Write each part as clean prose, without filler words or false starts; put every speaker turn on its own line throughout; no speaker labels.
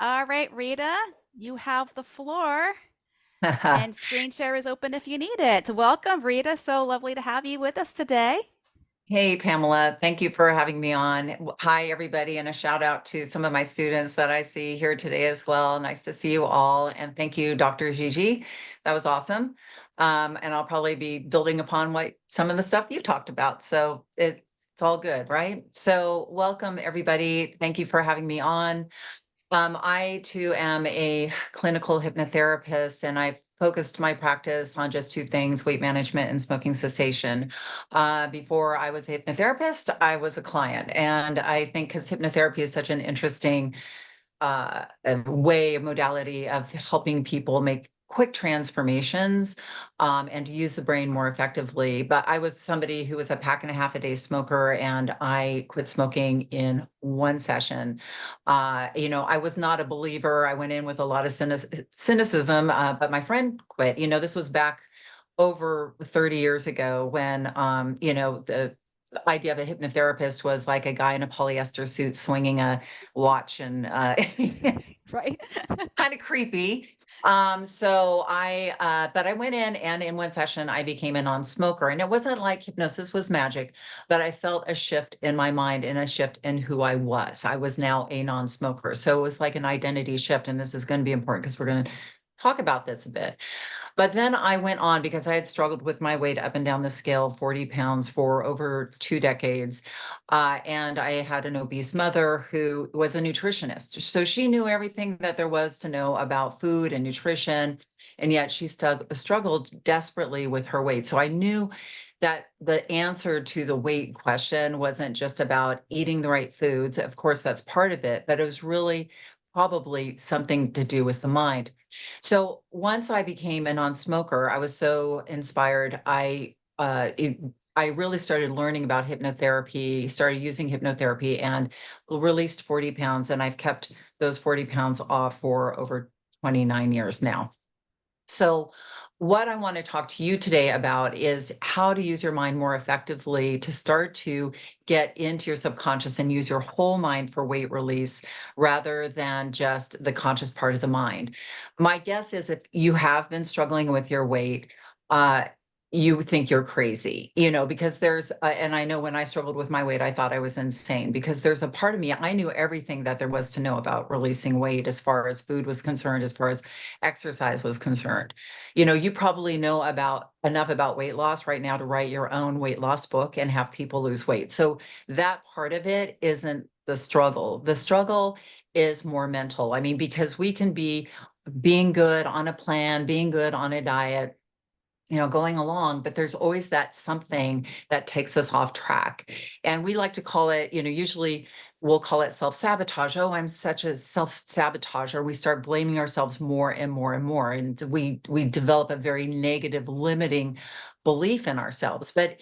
All right, Rita, you have the floor, and screen share is open if you need it. Welcome, Rita. So lovely to have you with us today.
Hey, Pamela, thank you for having me on. Hi, everybody, and a shout out to some of my students that I see here today as well. Nice to see you all. And thank you, Dr. Gigi. That was awesome. And I'll probably be building upon what some of the stuff you talked about. So it's all good, right? So welcome, everybody. Thank you for having me on. I too am a clinical hypnotherapist, and I've focused my practice on just two things: weight management and smoking cessation. Before I was a hypnotherapist, I was a client. And I think because hypnotherapy is such an interesting a way, a modality of helping people make quick transformations and to use the brain more effectively. But I was somebody who was a pack and a half a day smoker, and I quit smoking in one session. I was not a believer. I went in with a lot of cynicism, but my friend quit. This was back over 30 years ago when, the idea of a hypnotherapist was like a guy in a polyester suit swinging a watch and
Right?
kind of creepy. But I went in, and in one session, I became a non-smoker. And it wasn't like hypnosis was magic, but I felt a shift in my mind and a shift in who I was. I was now a non-smoker. So it was like an identity shift. And this is going to be important because we're going to talk about this a bit. But then I went on because I had struggled with my weight up and down the scale, 40 pounds for over 2 decades. And I had an obese mother who was a nutritionist. So she knew everything that there was to know about food and nutrition. And yet she struggled desperately with her weight. So I knew that the answer to the weight question wasn't just about eating the right foods. Of course, that's part of it, but it was really probably something to do with the mind. So once I became a non-smoker, I was so inspired. I really started learning about hypnotherapy, started using hypnotherapy, and released 40 pounds. And I've kept those 40 pounds off for over 29 years now. So, what I want to talk to you today about is how to use your mind more effectively to start to get into your subconscious and use your whole mind for weight release rather than just the conscious part of the mind. My guess is if you have been struggling with your weight, uh, you think you're crazy, because and I know when I struggled with my weight, I thought I was insane because there's a part of me, I knew everything that there was to know about releasing weight as far as food was concerned, as far as exercise was concerned. You probably know about enough about weight loss right now to write your own weight loss book and have people lose weight. So that part of it isn't the struggle. The struggle is more mental. I mean, because we can be being good on a plan, being good on a diet, going along, but there's always that something that takes us off track. And we like to call it, usually we'll call it self-sabotage. Oh, I'm such a self-sabotager. We start blaming ourselves more and more and more. And we develop a very negative, limiting belief in ourselves. But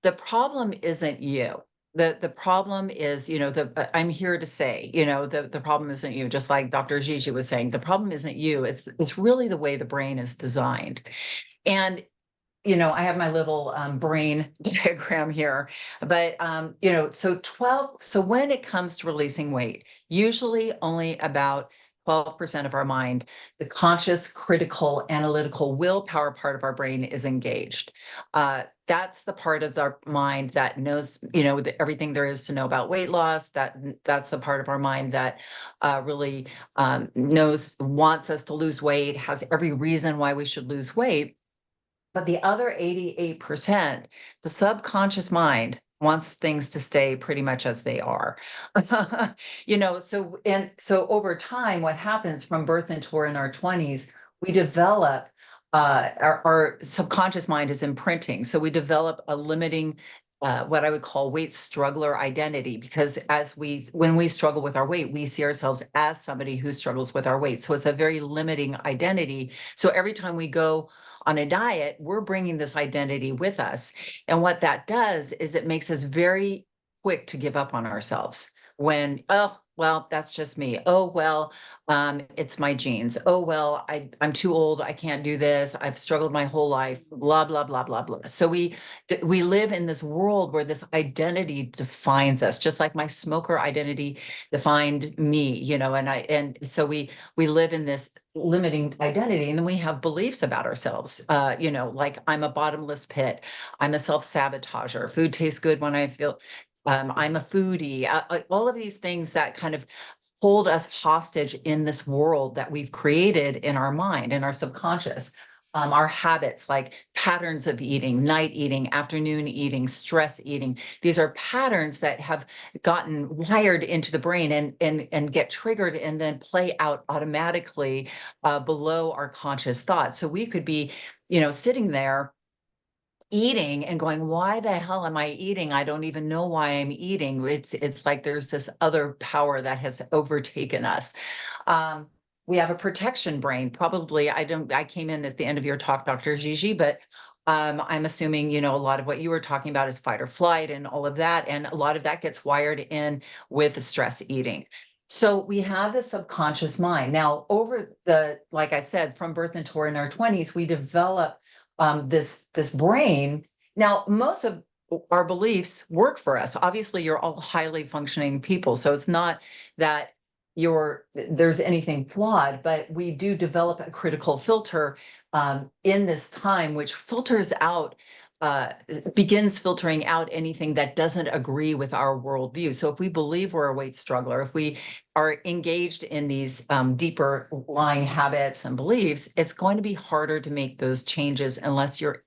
the problem isn't you. The problem is, I'm here to say, the problem isn't you, just like Dr. Gigi was saying, the problem isn't you. It's really the way the brain is designed. And I have my little brain diagram here, but so when it comes to releasing weight, usually only about 12% of our mind, the conscious, critical, analytical, willpower part of our brain is engaged. That's the part of our mind that knows, everything there is to know about weight loss. That's the part of our mind that really wants us to lose weight, has every reason why we should lose weight. But the other 88%, the subconscious mind wants things to stay pretty much as they are. So over time, what happens from birth until we're in our 20s, we develop our subconscious mind is imprinting. So we develop a limiting what I would call weight struggler identity, because when we struggle with our weight, we see ourselves as somebody who struggles with our weight. So it's a very limiting identity. So every time we go on a diet, we're bringing this identity with us. And what that does is it makes us very quick to give up on ourselves when, oh, well, that's just me. Oh, well, it's my genes. Oh, well, I'm too old. I can't do this. I've struggled my whole life, blah, blah, blah, blah, blah. So we live in this world where this identity defines us, just like my smoker identity defined me, and so we live in this limiting identity, and then we have beliefs about ourselves, like I'm a bottomless pit, I'm a self-sabotager, food tastes good when I feel, I'm a foodie, all of these things that kind of hold us hostage in this world that we've created in our mind, in our subconscious. Our habits, like patterns of eating, night eating, afternoon eating, stress eating. These are patterns that have gotten wired into the brain and get triggered and then play out automatically below our conscious thoughts. So we could be, sitting there eating and going, why the hell am I eating? I don't even know why I'm eating. It's like there's this other power that has overtaken us. um, we have a protection brain. Probably, I came in at the end of your talk, Dr. Gigi, but I'm assuming, a lot of what you were talking about is fight or flight and all of that. And a lot of that gets wired in with stress eating. So we have the subconscious mind. Now, like I said, from birth until we're in our 20s, we develop this brain. Now, most of our beliefs work for us. Obviously, you're all highly functioning people, so it's not that there's anything flawed, but we do develop a critical filter in this time, which filters out. Uh, begins filtering out anything that doesn't agree with our worldview. So if we believe we're a weight struggler, if we are engaged in these deeper lying habits and beliefs, it's going to be harder to make those changes unless you're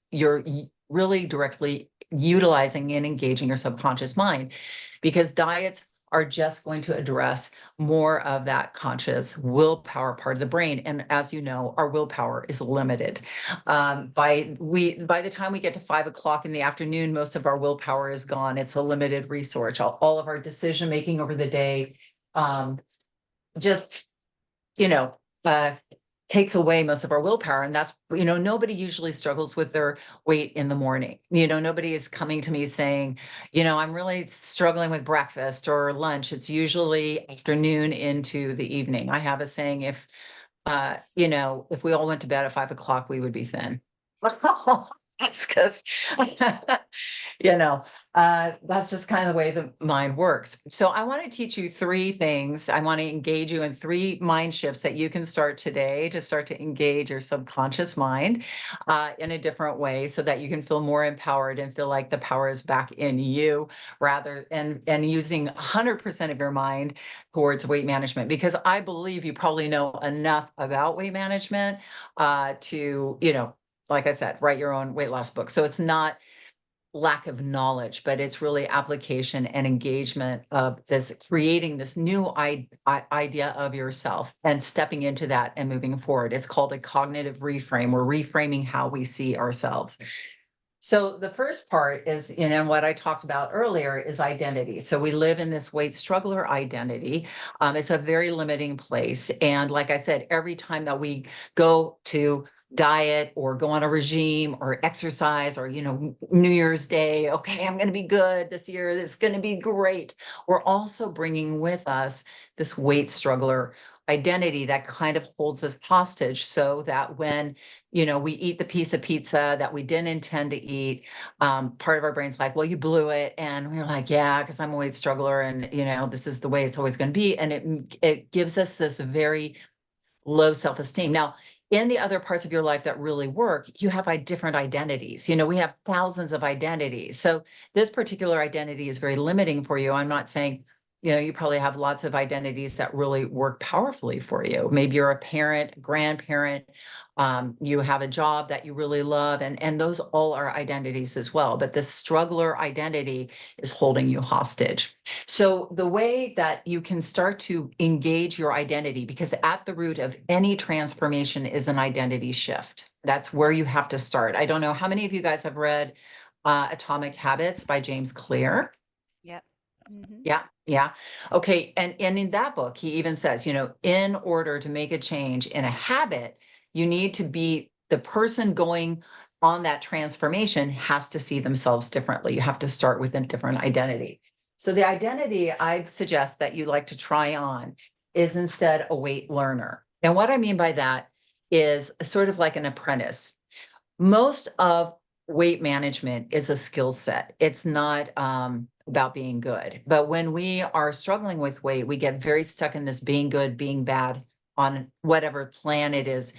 really directly utilizing and engaging your subconscious mind, because diets are just going to address more of that conscious willpower part of the brain. And as you know, our willpower is limited. By the time we get to 5 o'clock in the afternoon, most of our willpower is gone. It's a limited resource. All of our decision making over the day um, just, you know, uh, takes away most of our willpower. And that's, nobody usually struggles with their weight in the morning. Nobody is coming to me saying, I'm really struggling with breakfast or lunch. It's usually afternoon into the evening. I have a saying, if we all went to bed at 5 o'clock, we would be thin. That's because, you know, that's just kind of the way the mind works. So I want to teach you three things. I want to engage you in three mind shifts that you can start today to start to engage your subconscious mind in a different way, so that you can feel more empowered and feel like the power is back in you, rather and using 100% of your mind towards weight management. Because I believe you probably know enough about weight management to, like I said, write your own weight loss book. So it's not lack of knowledge, but it's really application and engagement of this, creating this new idea of yourself and stepping into that and moving forward. It's called a cognitive reframe. We're reframing how we see ourselves. So the first part is, what I talked about earlier is identity. So we live in this weight struggler identity. It's a very limiting place. And like I said, every time that we go to diet or go on a regime or exercise or, New Year's Day, okay, I'm going to be good this year. It's going to be great. We're also bringing with us this weight struggler identity that kind of holds us hostage, so that when we eat the piece of pizza that we didn't intend to eat, part of our brain's like, well, you blew it. And we're like, yeah, because I'm a weight struggler, and this is the way it's always going to be. And it gives us this very low self-esteem. Now, in the other parts of your life that really work, you have different identities. We have thousands of identities. So this particular identity is very limiting for you. I'm not saying, you probably have lots of identities that really work powerfully for you. Maybe you're a parent, grandparent, you have a job that you really love, and those all are identities as well. But this struggler identity is holding you hostage. So the way that you can start to engage your identity, because at the root of any transformation is an identity shift. That's where you have to start. I don't know how many of you guys have read Atomic Habits by James Clear.
Yep. Hmm.
Yeah, yeah. Okay. And in that book, he even says, in order to make a change in a habit, you need to be the person going on that transformation has to see themselves differently. You have to start with a different identity. So the identity I suggest that you like to try on is instead a weight learner. And what I mean by that is sort of like an apprentice. Most of weight management is a skill set. It's not about being good. But when we are struggling with weight, we get very stuck in this being good, being bad on whatever plan it is.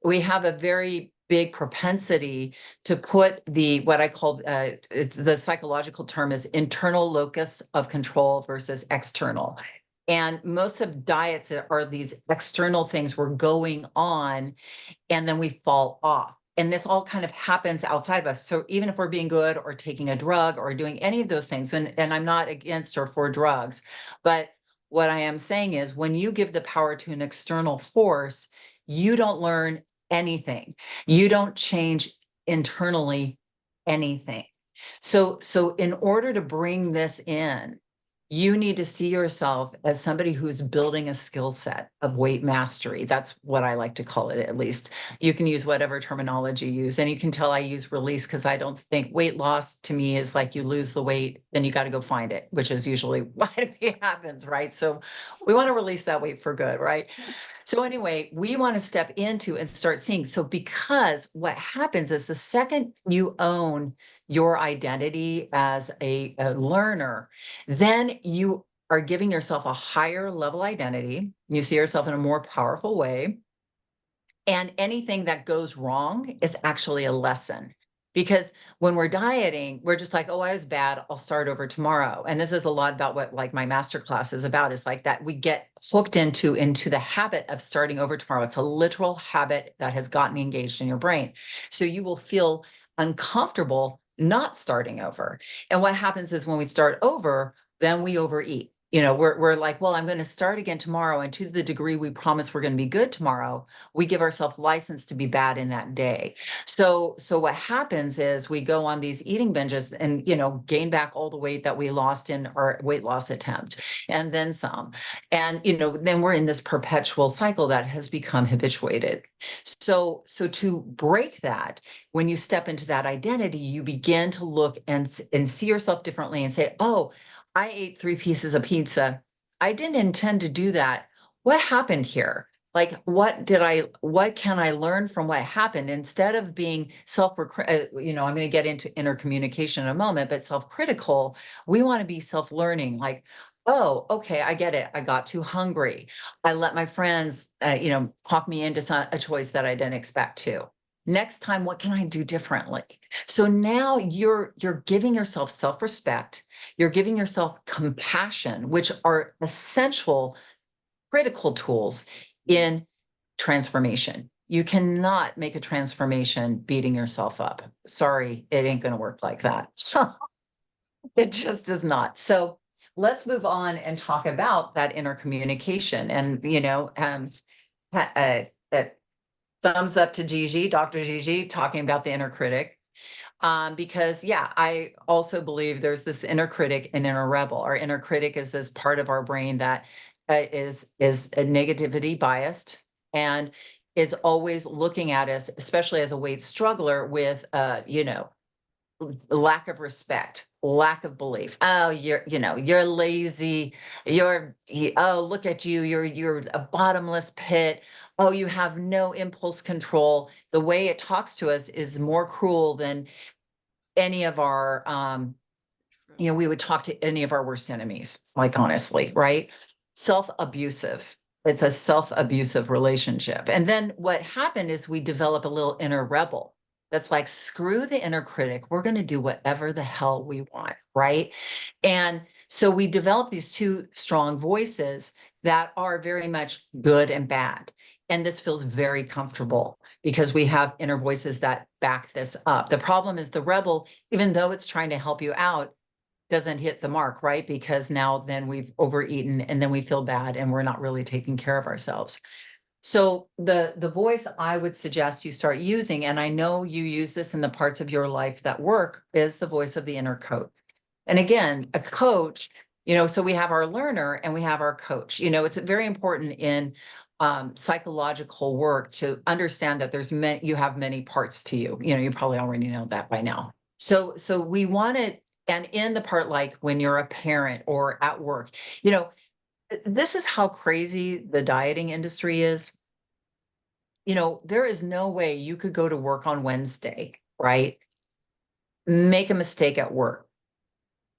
We have a very big propensity to put the what I call the psychological term is internal locus of control versus external. And most of diets are these external things we're going on, and then we fall off. And this all kind of happens outside of us. So even if we're being good or taking a drug or doing any of those things, and I'm not against or for drugs, but what I am saying is when you give the power to an external force, you don't learn anything. You don't change internally anything. So in order to bring this in, you need to see yourself as somebody who's building a skill set of weight mastery. That's what I like to call it, at least. You can use whatever terminology you use. And you can tell I use release because I don't think weight loss to me is like you lose the weight, then you got to go find it, which is usually what happens, right? So we want to release that weight for good, right? So anyway, we want to step into and start seeing. So because what happens is the second you own your identity as a learner, then you are giving yourself a higher level identity. You see yourself in a more powerful way. And anything that goes wrong is actually a lesson. Because when we're dieting, we're just like, oh, I was bad. I'll start over tomorrow. And this is a lot about what like my master class is about, is like that we get hooked into the habit of starting over tomorrow. It's a literal habit that has gotten engaged in your brain. So you will feel uncomfortable not starting over. And what happens is when we start over, then we overeat. We're like, well, I'm going to start again tomorrow. And to the degree we promise we're going to be good tomorrow, we give ourselves license to be bad in that day. So what happens is we go on these eating binges and gain back all the weight that we lost in our weight loss attempt, and then some. And then we're in this perpetual cycle that has become habituated. So to break that, when you step into that identity, you begin to look and see yourself differently and say, oh, I ate 3 pieces of pizza. I didn't intend to do that. What happened here? Like, what can I learn from what happened, instead of being I'm going to get into inner communication in a moment, but self-critical, we want to be self-learning. Like, oh, okay, I get it. I got too hungry. I let my friends, talk me into a choice that I didn't expect to. Next time, what can I do differently? So now you're giving yourself self-respect, you're giving yourself compassion, which are essential, critical tools in transformation. You cannot make a transformation beating yourself up. Sorry, it ain't going to work like that. It just is not. So let's move on and talk about that inner communication. And, uh, uh, thumbs up to Gigi, Dr. Gigi, talking about the inner critic. Because I also believe there's this inner critic and inner rebel. Our inner critic is this part of our brain that is a negativity biased and is always looking at us, especially as a weight struggler, with lack of respect, lack of belief. Oh, you're lazy. Oh, look at you. You're a bottomless pit. Oh, you have no impulse control. The way it talks to us is more cruel than any of our we would talk to any of our worst enemies, like, honestly, right? Self-abusive. It's a self-abusive relationship. And then what happened is we develop a little inner rebel that's like, screw the inner critic. We're going to do whatever the hell we want, right? And so we develop these two strong voices that are very much good and bad. And this feels very comfortable because we have inner voices that back this up. The problem is the rebel, even though it's trying to help you out, doesn't hit the mark, right? Because now then we've overeaten and then we feel bad and we're not really taking care of ourselves. So the voice I would suggest you start using, and I know you use this in the parts of your life that work, is the voice of the inner coach. And again, a coach, so we have our learner and we have our coach. It's very important in psychological work to understand that you have many parts to you. You probably already know that by now. So we want to And in the part, like when you're a parent or at work, you know, this is how crazy the dieting industry is. You know, there is no way you could go to work on Wednesday, right? Make a mistake at work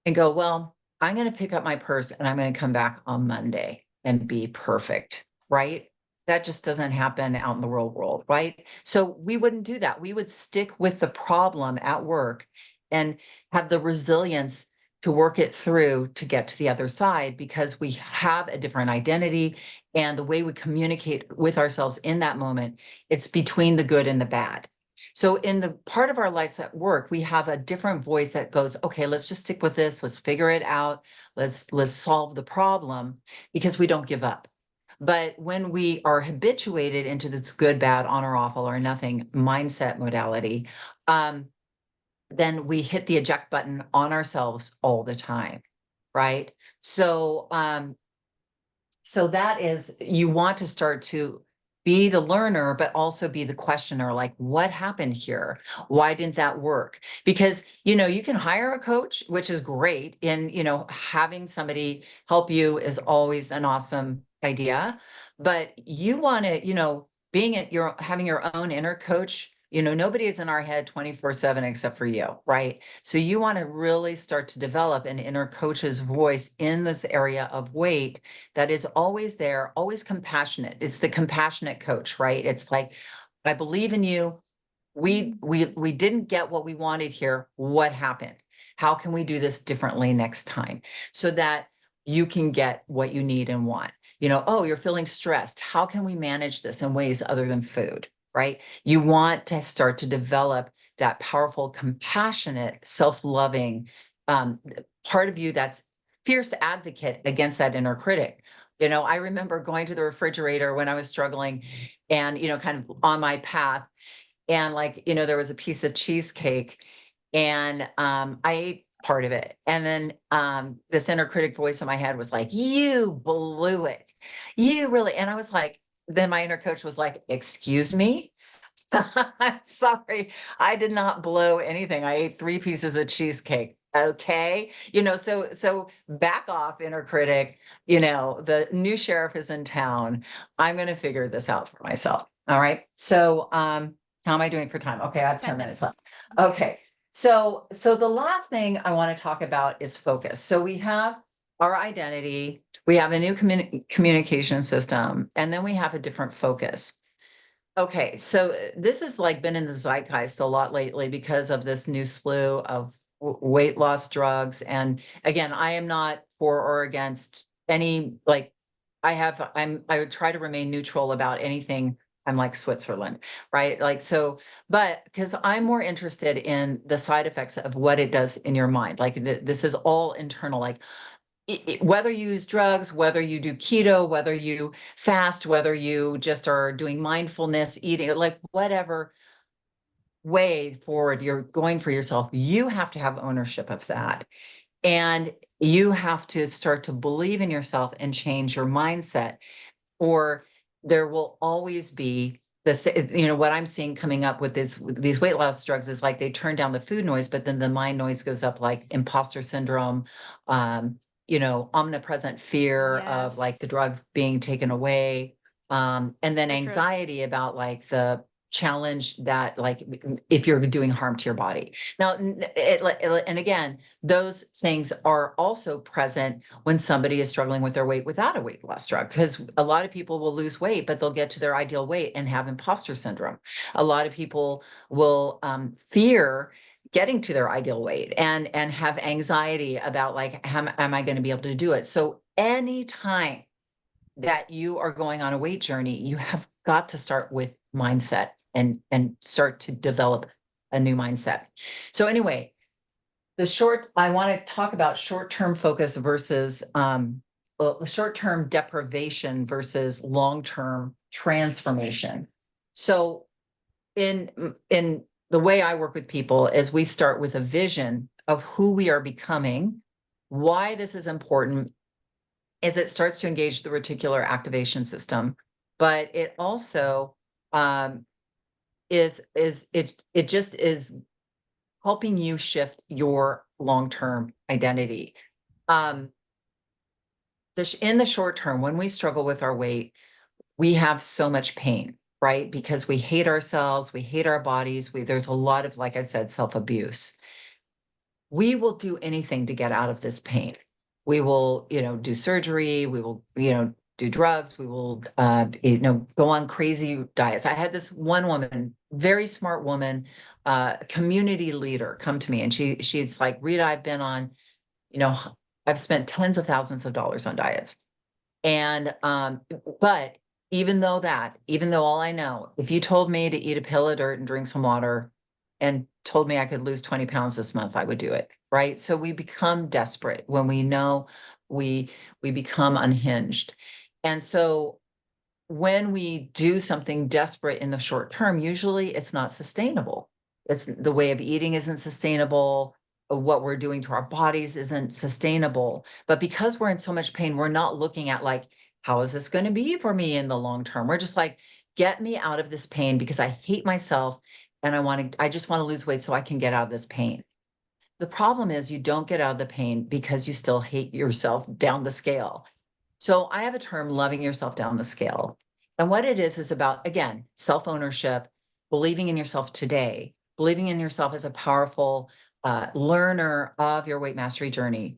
and go, well, I'm going to pick up my purse and I'm going to come back on Monday and be perfect, right? That just doesn't happen out in the real world, right? So we wouldn't do that. We would stick with the problem at work and have the resilience to work it through to get to the other side because we have a different identity and the way we communicate with ourselves in that moment, it's between the good and the bad. So in the part of our lives at work, we have a different voice that goes, okay, let's just stick with this. Let's figure it out. Let's solve the problem because we don't give up. But when we are habituated into this good, bad, on or off, all or nothing mindset modality, then we hit the eject button on ourselves all the time, right? So that is, you want to start to be the learner, but also be the questioner, like, what happened here? Why didn't that work? Because, you know, you can hire a coach, which is great. And, you know, having somebody help you is always an awesome idea. But you want to, you know, being at your, having your own inner coach, you know, nobody is in our head 24/7 except for you, right? So you want to really start to develop an inner coach's voice in this area of weight that is always there, always compassionate. It's the compassionate coach, right? It's like, I believe in you. We didn't get what we wanted here. What happened? How can we do this differently next time so that you can get what you need and want? You know, oh, you're feeling stressed. How can we manage this in ways other than food? Right? You want to start to develop that powerful, compassionate, self-loving part of you that's fierce advocate against that inner critic. You know, I remember going to the refrigerator when I was struggling and, you know, kind of on my path. And like, you know, there was a piece of cheesecake and I ate part of it. And then this inner critic voice in my head was like, you blew it. You really, and I was like, then my inner coach was like, excuse me? Sorry, I did not blow anything. I ate 3 pieces of cheesecake. Okay. You know, so back off, inner critic. You know, the new sheriff is in town. I'm going to figure this out for myself. All right. So, how am I doing for time? Okay, I have
10
10 minutes
minutes.
left. Okay. So the last thing I want to talk about is focus. So we have our identity, we have a new communication system, and then we have a different focus. Okay, so this has like been in the zeitgeist a lot lately because of this new slew of weight loss drugs. And again, I am not for or against any, like, I would try to remain neutral about anything. I'm like Switzerland, right? Like, so, but because I'm more interested in the side effects of what it does in your mind. Like, this is all internal. Like, whether you use drugs, whether you do keto, whether you fast, whether you just are doing mindfulness, eating, like whatever way forward you're going for yourself, you have to have ownership of that. And you have to start to believe in yourself and change your mindset, or there will always be this, you know, what I'm seeing coming up with this, with these weight loss drugs is like they turn down the food noise, but then the mind noise goes up, like imposter syndrome, you know, omnipresent fear of like the
Yes.
drug being taken away, and then
So true.
anxiety about like the challenge that like if you're doing harm to your body. Now, and again, those things are also present when somebody is struggling with their weight without a weight loss drug, because a lot of people will lose weight, but they'll get to their ideal weight and have imposter syndrome. A lot of people will fear getting to their ideal weight and have anxiety about like, how am I going to be able to do it? So anytime that you are going on a weight journey, you have got to start with mindset and start to develop a new mindset. So anyway, I want to talk about short-term focus versus short-term deprivation versus long-term transformation. So in the way I work with people is we start with a vision of who we are becoming. Why this is important is it starts to engage the reticular activation system, but it also is it just is helping you shift your long-term identity. Um, in the short term, when we struggle with our weight, we have so much pain, right? Because we hate ourselves, we hate our bodies. There's a lot of, like I said, self-abuse. We will do anything to get out of this pain. We will, do surgery. We will, do drugs. We will, go on crazy diets. I had this one woman, very smart woman, community leader, come to me, and she's like, Rita, you know, I've spent tens of thousands of dollars on diets. And but even though all I know, if you told me to eat a pill of dirt and drink some water and told me I could lose 20 pounds this month, I would do it. Right. So we become desperate when we know we we become unhinged. And so when we do something desperate in the short term, usually it's not sustainable. It's the way of eating isn't sustainable. What we're doing to our bodies isn't sustainable. But because we're in so much pain, we're not looking at like, how is this going to be for me in the long term? We're just like, get me out of this pain because I hate myself and I just want to lose weight so I can get out of this pain. The problem is you don't get out of the pain because you still hate yourself down the scale. So I have a term, loving yourself down the scale. And what it is about, again, self ownership, believing in yourself today, believing in yourself as a powerful learner of your weight mastery journey,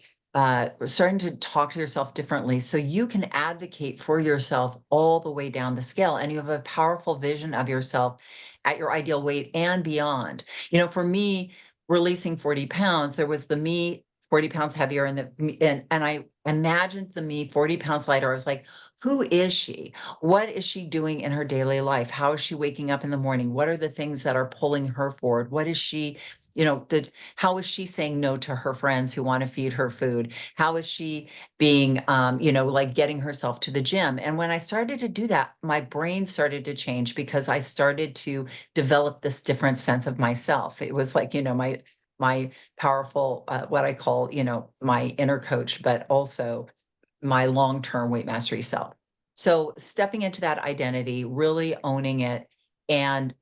starting to talk to yourself differently so you can advocate for yourself all the way down the scale. And you have a powerful vision of yourself at your ideal weight and beyond. For me, releasing 40 pounds, there was the me 40 pounds heavier and I imagined the me 40 pounds lighter. I was like, who is she? What is she doing in her daily life? How is she waking up in the morning? What are the things that are pulling her forward? What is she, how is she saying no to her friends who want to feed her food? How is she being, like getting herself to the gym? And when I started to do that, my brain started to change because I started to develop this different sense of myself. It was like, my powerful, what I call, my inner coach, but also my long-term weight mastery self. So stepping into that identity, really owning it, and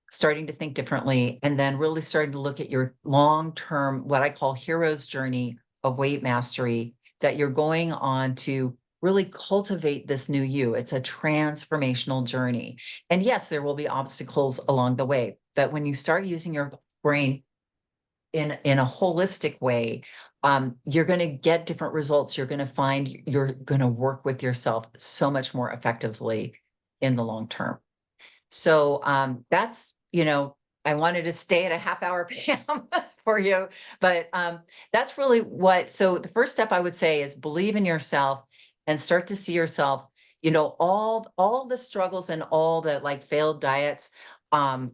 starting to think differently, and then really starting to look at your long-term, what I call hero's journey of weight mastery, that you're going on to really cultivate this new you. It's a transformational journey. And yes, there will be obstacles along the way, but when you start using your brain in a holistic way, you're going to get different results. You're going to find you're going to work with yourself so much more effectively in the long term. So that's, I wanted to stay at a half hour, Pam, for you, but that's really so the first step I would say is believe in yourself and start to see yourself, all the struggles and all the like failed diets, um,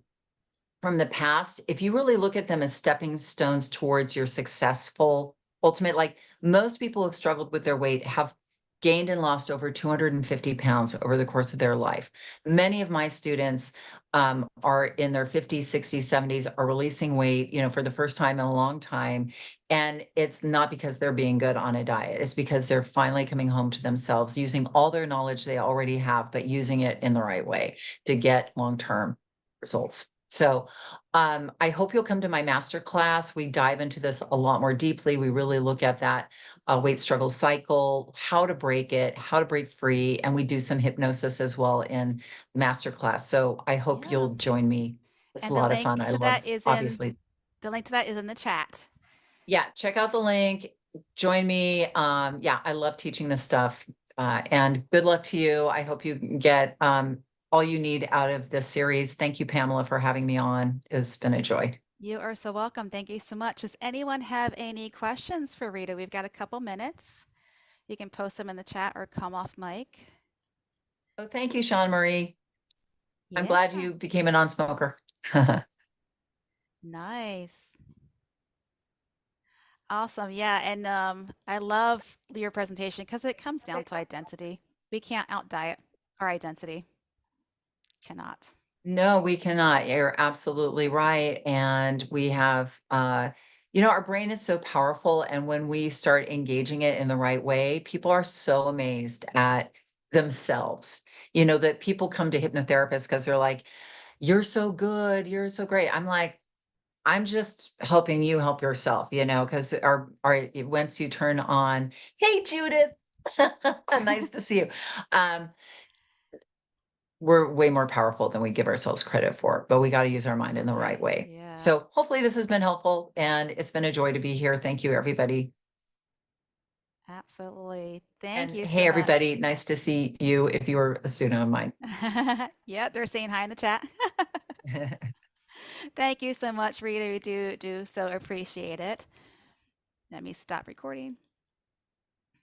from the past, if you really look at them as stepping stones towards your successful ultimate, like most people who have struggled with their weight have gained and lost over 250 pounds over the course of their life. Many of my students are in their 50s, 60s, 70s, are releasing weight, for the first time in a long time. And it's not because they're being good on a diet. It's because they're finally coming home to themselves, using all their knowledge they already have, but using it in the right way to get long-term results. So I hope you'll come to my master class. We dive into this a lot more deeply. We really look at that weight struggle cycle, how to break it, how to break free, and we do some hypnosis as well in master class. So I hope
Yeah.
you'll join me. It's a
And the
lot of
link
fun. I
to that
love,
is in
obviously.
the chat.
Yeah, check out the link. Join me. Yeah, I love teaching this stuff. And good luck to you. I hope you get all you need out of this series. Thank you, Pamela, for having me on. It's been a joy.
You are so welcome. Thank you so much. Does anyone have any questions for Rita? We've got a couple minutes. You can post them in the chat or come off mic.
Oh, thank you, Sean Marie. I'm
Yeah,
glad you became a non-smoker.
nice. Awesome. Yeah, and I love your presentation because it comes down to identity. We can't out diet our identity. Cannot.
No, we cannot. You're absolutely right. And we have, our brain is so powerful. And when we start engaging it in the right way, people are so amazed at themselves. That people come to hypnotherapists because they're like, you're so good, you're so great. I'm like, I'm just helping you help yourself, because once you turn on, "Hey, Judith, nice to see you." Um, we're way more powerful than we give ourselves credit for, but we gotta use our mind in the right
Absolutely.
way.
Yeah,
So, hopefully this has been helpful, and it's been a joy to be here. Thank you, everybody.
absolutely. Thank
And
you
hey,
so much.
everybody, nice to see you if you were a student of mine.
Yeah, they're saying hi in the chat. Thank you so much, Rita. We do so appreciate it. Let me stop recording.